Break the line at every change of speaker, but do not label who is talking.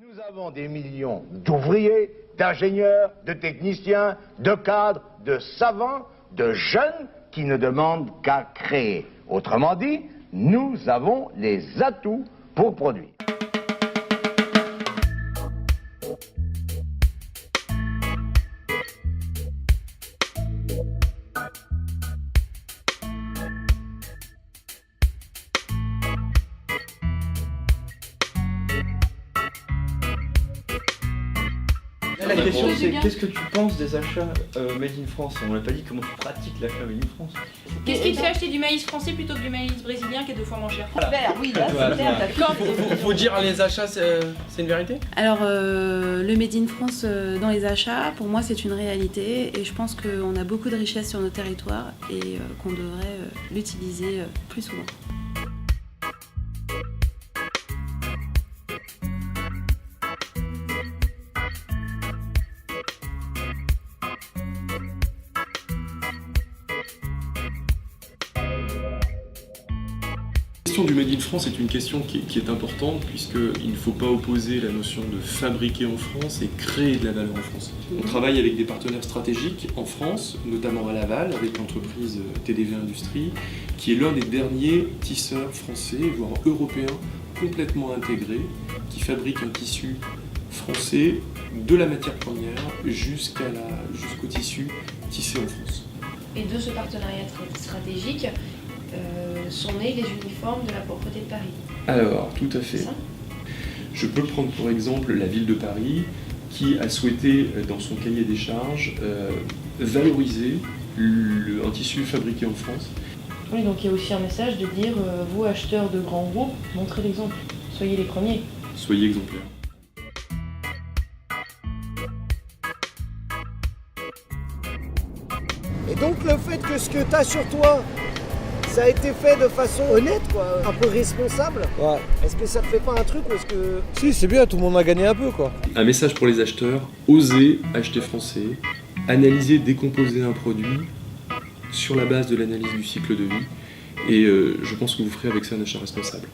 Nous avons des millions d'ouvriers, d'ingénieurs, de techniciens, de cadres, de savants, de jeunes qui ne demandent qu'à créer. Autrement dit, nous avons les atouts pour produire.
La question c'est qu'est-ce que tu penses des achats made in France? On l'a pas dit, comment tu pratiques l'achat made in France?
Qu'est-ce qui te fait acheter du maïs français plutôt que du maïs brésilien qui est 2 fois moins cher?
Vert, oui, là c'est vert, t'as tout.
Faut dire les achats, c'est une vérité?
Alors le Made in France dans les achats, pour moi c'est une réalité et je pense qu'on a beaucoup de richesses sur nos territoires et qu'on devrait l'utiliser plus souvent.
La question du Made in France est une question qui est importante puisqu'il ne faut pas opposer la notion de fabriquer en France et créer de la valeur en France. On travaille avec des partenaires stratégiques en France, notamment à Laval, avec l'entreprise TDV Industrie, qui est l'un des derniers tisseurs français, voire européens, complètement intégrés, qui fabrique un tissu français de la matière première jusqu'au tissu tissé en France.
Et de ce partenariat stratégique sont nés les uniformes de la propreté de Paris.
Alors, tout à fait.
C'est ça ?
Je peux prendre pour exemple la ville de Paris qui a souhaité, dans son cahier des charges, valoriser un tissu fabriqué en France.
Oui, donc il y a aussi un message de dire, vous acheteurs de grands groupes, montrez l'exemple, soyez les premiers.
Soyez exemplaires.
Et donc le fait que ce que tu as sur toi, ça a été fait de façon honnête, quoi, un peu responsable.
Ouais.
Est-ce que ça te fait pas un truc ou est-ce que...
Si, c'est bien, tout le monde a gagné un peu, quoi.
Un message pour les acheteurs, osez acheter français, analysez, décomposer un produit sur la base de l'analyse du cycle de vie et je pense que vous ferez avec ça un achat responsable.